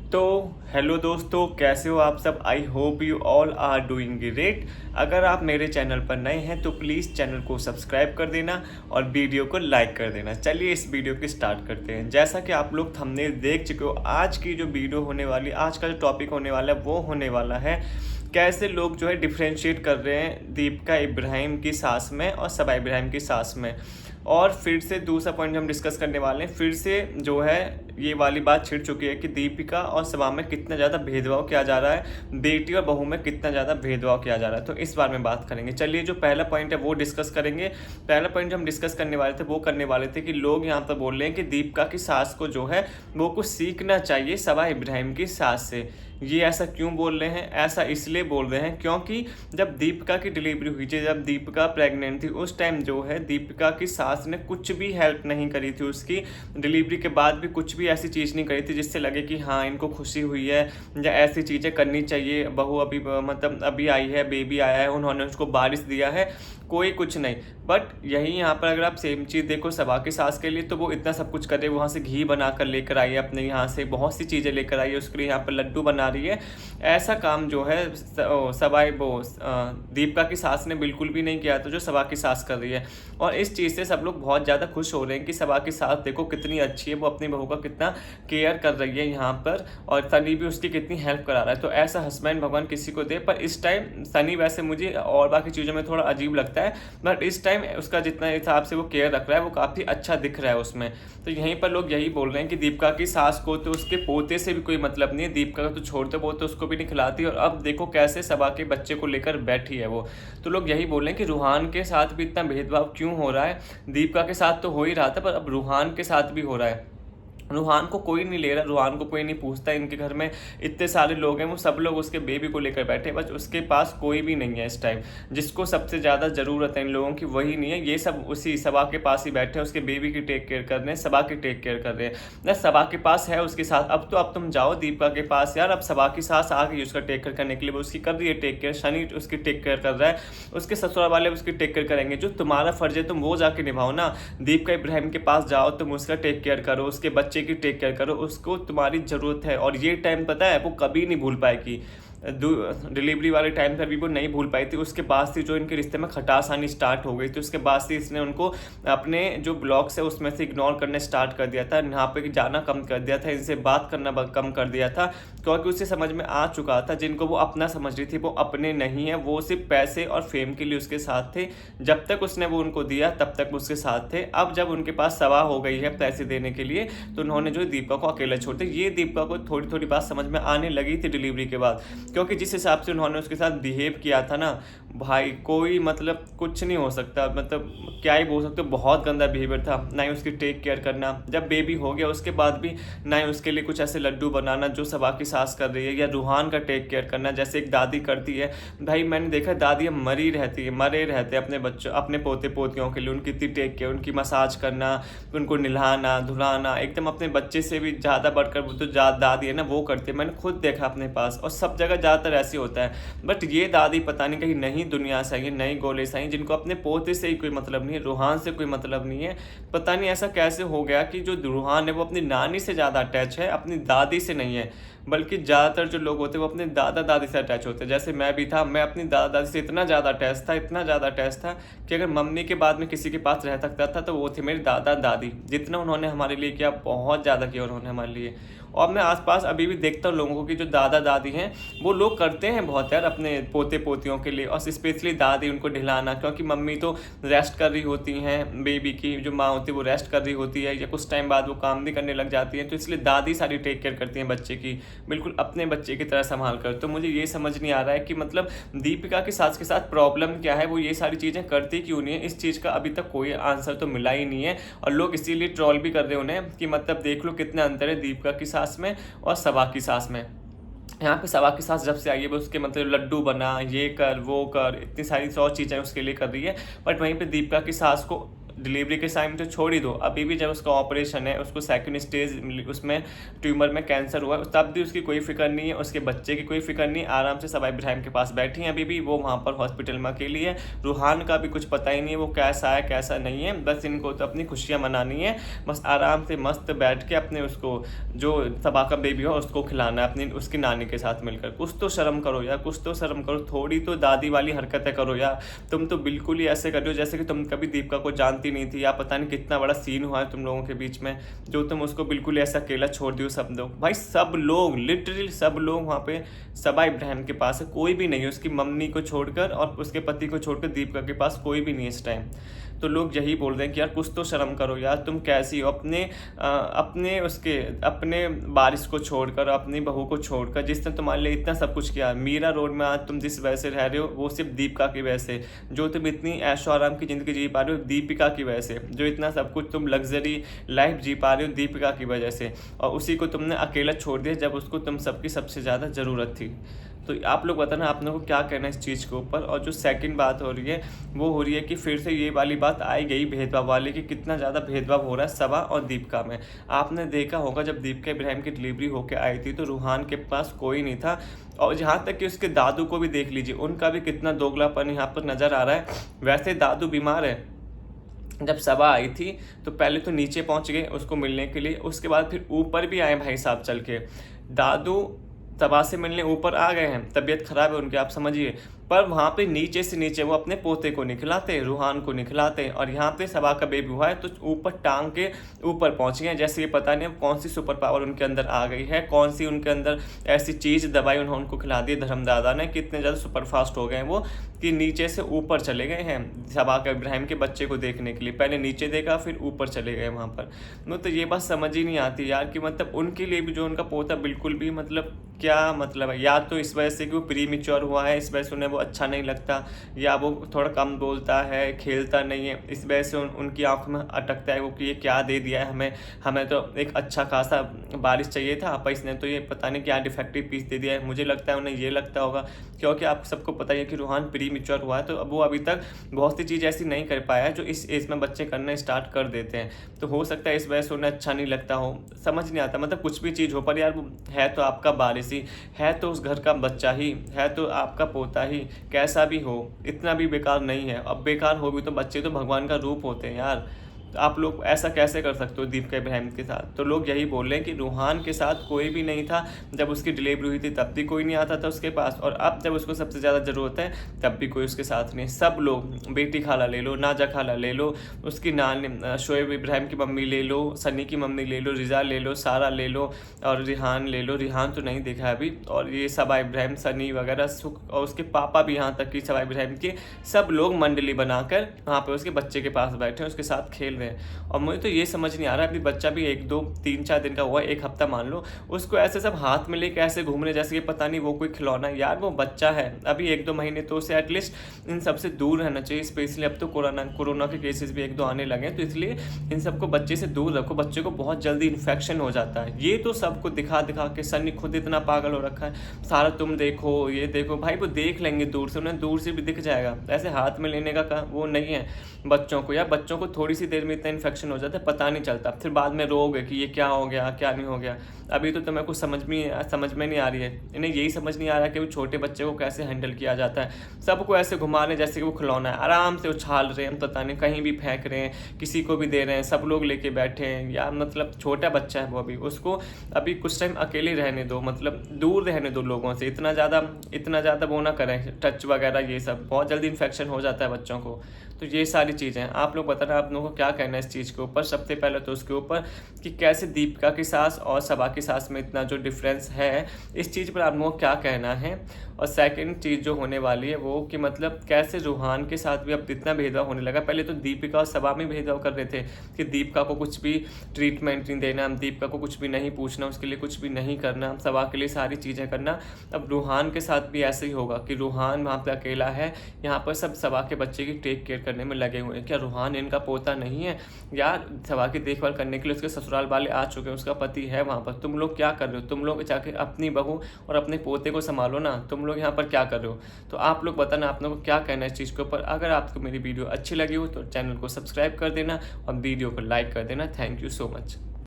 तो हेलो दोस्तों, कैसे हो आप सब। I hope you all are doing great. अगर आप मेरे चैनल पर नए हैं तो प्लीज़ चैनल को सब्सक्राइब कर देना और वीडियो को लाइक कर देना। चलिए इस वीडियो की स्टार्ट करते हैं। जैसा कि आप लोग थंबनेल देख चुके हो, आज की जो वीडियो होने वाली, आज का जो टॉपिक होने वाला है वो होने वाला है कैसे लोग जो है डिफ्रेंशिएट कर रहे हैं दीपिका इब्राहिम की सास में और सबा इब्राहिम की सास में। और फिर से दूसरा पॉइंट हम डिस्कस करने वाले हैं। फिर से जो है ये वाली बात छिड़ चुकी है कि दीपिका और सबा में कितना ज़्यादा भेदभाव किया जा रहा है, बेटी और बहू में कितना ज़्यादा भेदभाव किया जा रहा है। तो इस बारे में बात करेंगे। चलिए जो पहला पॉइंट है वो डिस्कस करेंगे। पहला पॉइंट जो हम डिस्कस करने वाले थे वो करने वाले थे कि लोग यहाँ पर बोल रहे हैं कि दीपिका की सास को जो है वो कुछ सीखना चाहिए सबा इब्राहिम की सास से। ये ऐसा क्यों बोल रहे हैं? ऐसा इसलिए बोल रहे हैं क्योंकि जब दीपिका की डिलीवरी हुई थी, जब दीपिका प्रेग्नेंट थी, उस टाइम जो है दीपिका की सास ने कुछ भी हेल्प नहीं करी थी। उसकी डिलीवरी के बाद भी कुछ भी ऐसी चीज़ नहीं करी थी जिससे लगे कि हाँ इनको खुशी हुई है या ऐसी चीज़ें करनी चाहिए। बहू अभी मतलब अभी आई है, बेबी आया है, उन्होंने उसको बारिश दिया है, कोई कुछ नहीं। बट यही यहाँ पर अगर आप सेम चीज़ देखो सबा की सास के लिए, तो वो इतना सब कुछ कर रही है। वहाँ से घी बना कर लेकर आई है, अपने यहाँ से बहुत सी चीज़ें लेकर आई है, उसके लिए यहाँ पर लड्डू बना रही है। ऐसा काम जो है सबा वो दीपिका की सास ने बिल्कुल भी नहीं किया था जो सबा की सास कर रही है। और इस चीज़ से सब लोग बहुत ज़्यादा खुश हो रहे हैं कि सबा की सास देखो कितनी अच्छी है, वो अपनी बहू का कितना केयर कर रही है यहाँ पर, और सनी भी उसकी कितनी हेल्प करा रहा है। तो ऐसा हस्बैंड भगवान किसी को दे। पर इस टाइम सनी वैसे मुझे और बाकी चीज़ों में थोड़ा अजीब लगता है, बट इस टाइम उसका जितना हिसाब से वो केयर रख रहा है वो काफ़ी अच्छा दिख रहा है उसमें। तो यहीं पर लोग यही बोल रहे हैं कि दीपिका की सास को तो उसके पोते से भी कोई मतलब नहीं है, दीपिका का तो छोड़ते वो तो उसको भी नहीं खिलाती, और अब देखो कैसे सबा के बच्चे को लेकर बैठी है वो। तो लोग यही बोल रहे हैं कि रूहान के साथ भी इतना भेदभाव क्यों हो रहा है। दीपिका के साथ तो हो ही रहा था, पर अब रूहान के साथ भी हो रहा है। रूहान को कोई नहीं ले रहा, रूहान को कोई नहीं पूछता। इनके घर में इतने सारे लोग हैं, वो सब लोग उसके बेबी को लेकर बैठे, बस उसके पास कोई भी नहीं है इस टाइम। जिसको सबसे ज़्यादा ज़रूरत है इन लोगों की वही नहीं है। ये सब उसी सबा के पास ही बैठे हैं, उसके बेबी की टेक केयर कर रहे हैं, सबा की टेक केयर कर रहे हैं ना। सबा के पास है उसके साथ, अब तुम जाओ दीपिका के पास यार। अब सबा की सास आ गई उसका टेक केयर करने के लिए, वो उसकी कर रही है टेक केयर। शनि उसकी टेक केयर कर रहा है, उसके ससुराल वाले उसकी टेक केयर करेंगे। जो तुम्हारा फर्ज है तुम वो जाके निभाओ ना। दीपिका इब्राहिम के पास जाओ, तुम उसका टेक केयर करो, उसके बच्चे की टेक केयर करो, उसको तुम्हारी ज़रूरत है। और ये टाइम पता है वो कभी नहीं भूल पाएगी। डिलीवरी वाले टाइम पर भी वो नहीं भूल पाई थी। उसके बाद से जो इनके रिश्ते में खटास आनी स्टार्ट हो गई थी, उसके बाद से इसने उनको अपने जो ब्लॉग्स है उसमें से इग्नोर करने स्टार्ट कर दिया था, यहाँ पे जाना कम कर दिया था, इनसे बात करना कम कर दिया था। क्योंकि उसे समझ में आ चुका था जिनको वो अपना समझ रही थी वो अपने नहीं है, वो सिर्फ पैसे और फेम के लिए उसके साथ थे। जब तक उसने वो उनको दिया तब तक उसके साथ थे। अब जब उनके पास सवा हो गई है पैसे देने के लिए, तो उन्होंने जो दीपिका को अकेला छोड़ दिया। ये दीपिका को थोड़ी थोड़ी बात समझ में आने लगी थी डिलीवरी के बाद, क्योंकि जिस हिसाब से उन्होंने उसके साथ बिहेव किया था ना भाई, कोई मतलब कुछ नहीं हो सकता। मतलब क्या ही बोल सकते हो, बहुत गंदा बिहेवियर था। ना ही उसकी टेक केयर करना, जब बेबी हो गया उसके बाद भी ना ही उसके लिए कुछ ऐसे लड्डू बनाना जो सबा की सास कर रही है, या रूहान का टेक केयर करना जैसे एक दादी करती है। भाई मैंने देखा दादी मरी रहती है, मरे रहते हैं अपने बच्चों, अपने पोते पोतियों के लिए। उनकी इतनी टेक केयर, उनकी मसाज करना, उनको नहलाना धुलाना, एकदम अपने बच्चे से भी ज़्यादा बढ़कर वो तो दादी है ना वो करती है। मैंने खुद देखा अपने पास, और सब जगह ज़्यादातर ऐसे होता है। बट ये दादी पता नहीं कहीं नई दुनिया से आई है, नई गोले से आई, जिनको अपने पोते से ही कोई मतलब नहीं है, रूहान से कोई मतलब नहीं है। पता नहीं ऐसा कैसे हो गया कि जो रूहान है वो अपनी नानी से ज़्यादा अटैच है, अपनी दादी से नहीं है। बल्कि ज़्यादातर जो लोग होते हैं वो अपने दादा दादी से अटैच होते हैं। जैसे मैं भी था, मैं अपनी दादा दादी से इतना ज़्यादा अटैच था, इतना ज़्यादा अटैच था कि अगर मम्मी के बाद में किसी के पास रह सकता था तो वो थे मेरे दादा दादी। जितना उन्होंने हमारे लिए किया, बहुत ज़्यादा किया उन्होंने हमारे लिए। और मैं आसपास अभी भी देखता हूँ लोगों को कि जो दादा दादी हैं वो लोग करते हैं बहुत यार अपने पोते पोतियों के लिए, और स्पेशली दादी उनको नहलाना। क्योंकि मम्मी तो रेस्ट कर रही होती हैं, बेबी की जो माँ होती है वो रेस्ट कर रही होती है, या कुछ टाइम बाद वो काम भी करने लग जाती हैं, तो इसलिए दादी सारी टेक केयर करती हैं बच्चे की, बिल्कुल अपने बच्चे की तरह संभाल कर। तो मुझे ये समझ नहीं आ रहा है कि मतलब दीपिका की सास के साथ प्रॉब्लम क्या है, वो ये सारी चीज़ें करती क्यों नहीं है। इस चीज़ का अभी तक कोई आंसर तो मिला ही नहीं है, और लोग इसीलिए ट्रोल भी कर रहे हैं उन्हें कि मतलब देख लो कितना अंतर है दीपिका की सास में और सबा की सास में। यहाँ पे सबा की सास जब से आई है वो उसके मतलब लड्डू बना, ये कर वो कर, इतनी सारी 100 चीज़ें उसके लिए कर रही है। बट वहीं पे दीपिका की सास को डिलीवरी के टाइम तो छोड़ ही दो, अभी भी जब उसका ऑपरेशन है, उसको सेकंड स्टेज उसमें ट्यूमर में कैंसर हुआ, तब भी उसकी कोई फिक्र नहीं है, उसके बच्चे की कोई फिक्र नहीं है, आराम से सबा इब्राहिम के पास बैठी हैं अभी भी, वो वहाँ पर हॉस्पिटल में अकेली है। रूहान का भी कुछ पता ही नहीं है वो कैसा है कैसा नहीं है, बस इनको तो अपनी खुशियाँ मनानी है, बस आराम से मस्त बैठ के अपने उसको जो सबा का बेबी हो उसको खिलाना है अपनी उसकी नानी के साथ मिलकर। कुछ तो शर्म करो यार, कुछ तो शर्म करो, थोड़ी तो दादी वाली हरकतें करो यार। तुम तो बिल्कुल ही ऐसे कर रहे हो जैसे कि तुम कभी दीपिका को जानती नहीं थी, या पता नहीं कितना बड़ा सीन हुआ है तुम लोगों के बीच में, जो तुम उसको बिल्कुल ऐसा अकेला छोड़ दियो। सब लोग भाई, सब लोग लिटरली सब लोग वहाँ पे सबा इब्राहिम के पास है, कोई भी नहीं है उसकी मम्मी को छोड़कर और उसके पति को छोड़कर दीपिका के पास कोई भी नहीं है इस टाइम। तो लोग यही बोल रहे हैं कि यार कुछ तो शर्म करो यार, तुम कैसी हो, अपने बारिश को छोड़कर, अपनी बहू को छोड़कर, जिसने तुम्हारे लिए इतना सब कुछ किया। मीरा रोड में आज तुम जिस वजह से रह रहे हो वो सिर्फ दीपिका की वजह से, जो तुम इतनी ऐशो आराम की ज़िंदगी जी पा रहे हो दीपिका की वजह से, जो इतना सब कुछ तुम लग्जरी लाइफ जी पा रहे हो दीपिका की वजह से, और उसी को तुमने अकेला छोड़ दिया जब उसको तुम सबकी सबसे ज़्यादा ज़रूरत थी। तो आप लोग बताना आप लोगों को क्या कहना है इस चीज़ के ऊपर। और जो सेकंड बात हो रही है वो हो रही है कि फिर से ये वाली बात आई गई भेदभाव वाली, कि कितना ज़्यादा भेदभाव हो रहा है सबा और दीपिका में। आपने देखा होगा जब दीपिका इब्राहिम की डिलीवरी होकर आई थी तो रूहान के पास कोई नहीं था, और जहाँ तक कि उसके दादू को भी देख लीजिए, उनका भी कितना दोगलापन यहाँ पर नज़र आ रहा है। वैसे दादू बीमार है, जब सबा आई थी तो पहले तो नीचे पहुँच गए उसको मिलने के लिए, उसके बाद फिर ऊपर भी आए भाई साहब चल के। दादू सबा से मिलने ऊपर आ गए हैं, तबीयत खराब है उनकी आप समझिए, पर वहाँ पे नीचे से नीचे वो अपने पोते को निखलाते, रूहान को निखलाते, और यहाँ पे सबा का बेबी हुआ है तो ऊपर टांग के ऊपर पहुँच गए, जैसे ये पता नहीं कौन सी सुपर पावर उनके अंदर आ गई है, कौन सी उनके अंदर ऐसी चीज़ दवाई उन्होंने उनको खिला दी धर्मदादा ने, कितने ज़्यादा सुपर फास्ट हो गए हैं वो कि नीचे से ऊपर चले गए हैं सबा का इब्राहिम के बच्चे को देखने के लिए। पहले नीचे देखा फिर ऊपर चले गए वहाँ पर। तो ये बात समझ ही नहीं आती यार कि मतलब उनके लिए भी जो उनका पोता बिल्कुल भी मतलब क्या मतलब है, या तो इस वजह से कि वो प्री मैच्योर हुआ है इस वजह से उन्हें वो अच्छा नहीं लगता, या वो थोड़ा कम बोलता है खेलता नहीं है इस वजह से उनकी आंखों में अटकता है वो कि ये क्या दे दिया है हमें तो एक अच्छा खासा बारिश चाहिए था, पर इसने तो ये पता नहीं क्या डिफेक्टिव पीस दे दिया है। मुझे लगता है उन्हें ये लगता होगा, क्योंकि आप सबको पता ही है कि रूहान प्री मैच्योर हुआ है तो अब वो अभी तक बहुत सी चीज़ ऐसी नहीं कर पाया है जो इस एज में बच्चे करना स्टार्ट कर देते हैं। तो हो सकता है इस वजह से उन्हें अच्छा नहीं लगता हो, समझ नहीं आता। मतलब कुछ भी चीज़ हो, पर यार है तो आपका बारिश ही है, तो उस घर का बच्चा ही है, तो आपका पोता ही, कैसा भी हो इतना भी बेकार नहीं है। अब बेकार हो भी तो बच्चे तो भगवान का रूप होते हैं यार, तो आप लोग ऐसा कैसे कर सकते हो दीपिका इब्राहिम के साथ। तो लोग यही बोल रहे हैं कि रूहान के साथ कोई भी नहीं था, जब उसकी डिलीवरी हुई थी तब भी कोई नहीं आता था उसके पास, और अब जब उसको सबसे ज़्यादा ज़रूरत है तब भी कोई उसके साथ नहीं। सब लोग, बेटी खाला ले लो, नाजा खाला ले लो, उसकी नानी शोएब इब्राहिम की मम्मी ले लो, सनी की मम्मी ले लो, रिजा ले लो, सारा ले लो, और रिहान ले लो, रिहान तो नहीं देखा अभी, और ये सबा इब्राहिम, सनी वगैरह सुख, और उसके पापा भी, यहाँ तक कि सबा इब्राहिम के सब लोग मंडली बनाकर वहाँ पर उसके बच्चे के पास बैठे हैं, उसके साथ खेल रहे हैं। और मुझे तो ये समझ नहीं आ रहा, अभी बच्चा भी 1 2 3 4 दिन का हुआ, 1 हफ्ता मान लो, उसको ऐसे सब हाथ में लेके ऐसे घूम रहे जैसे कि पता नहीं वो कोई खिलौना। यार वो बच्चा है अभी 1 2 महीने, तो उसे एटलीस्ट इन सबसे दूर रहना चाहिए। स्पेशली अब तो कोरोना के केसेस भी 1 2 आने लगे, तो इसलिए इन सबको बच्चे से दूर रखो, बच्चे को बहुत जल्दी इन्फेक्शन हो जाता है। ये तो सबको दिखा दिखा के सन्नी खुद इतना पागल हो रखा है, सारा तुम देखो ये देखो, भाई वो देख लेंगे दूर से, उन्हें दूर से भी दिख जाएगा, ऐसे हाथ में लेने का वो नहीं है बच्चों को। यार बच्चों को थोड़ी सी देर में इतना इन्फेक्शन हो जाता है पता नहीं चलता, फिर बाद में रोगे कि ये क्या हो गया क्या नहीं हो गया। अभी तो तुम्हें कुछ समझ में नहीं आ रही है, इन्हें यही समझ नहीं आ रहा कि वो छोटे बच्चे को कैसे हैंडल किया जाता है। सबको ऐसे घुमा रहे जैसे कि वो खिलौना है, आराम से उछाल रहे हैं, पता नहीं कहीं भी फेंक रहे हैं, किसी को भी दे रहे हैं, सब लोग लेके बैठे हैं। यार मतलब छोटा बच्चा है वो, अभी उसको अभी कुछ टाइम अकेले रहने दो, मतलब दूर रहने दो लोगों से, इतना ज़्यादा वो ना करें टच वगैरह, ये सब बहुत जल्दी इन्फेक्शन हो जाता है बच्चों को। तो ये सारी चीज़ें हैं, आप लोग बताना आप लोगों को क्या कहना है इस चीज़ के ऊपर। सबसे पहले तो उसके ऊपर कि कैसे दीपिका की सास और सबा की सास में इतना जो डिफरेंस है, इस चीज़ पर आप लोगों को क्या कहना है। और सेकंड चीज़ जो होने वाली है वो कि मतलब कैसे रूहान के साथ भी अब इतना भेदभाव होने लगा। पहले तो दीपिका और सबा में भेदभाव कर रहे थे कि दीपिका को कुछ भी ट्रीटमेंट नहीं देना, दीपिका को कुछ भी नहीं पूछना, उसके लिए कुछ भी नहीं करना, सबा के लिए सारी चीज़ें करना। अब रूहान के साथ भी ऐसे ही होगा कि रूहान वहाँ पर अकेला है, यहाँ पर सब सबा के बच्चे की टेक केयर करने में लगे हुए हैं। क्या रूहान इनका पोता नहीं है? है, या सवा की देखभाल करने के लिए उसके ससुराल वाले आ चुके हैं, उसका पति है वहाँ पर, तुम लोग क्या कर रहे हो? तुम लोग जाके अपनी बहू और अपने पोते को संभालो ना, तुम लोग यहाँ पर क्या कर रहे हो? तो आप लोग बताना आप लोगों को क्या कहना है इस चीज़ के ऊपर। अगर आपको मेरी वीडियो अच्छी लगी हो तो चैनल को सब्सक्राइब कर देना और वीडियो को लाइक कर देना। Thank you so much.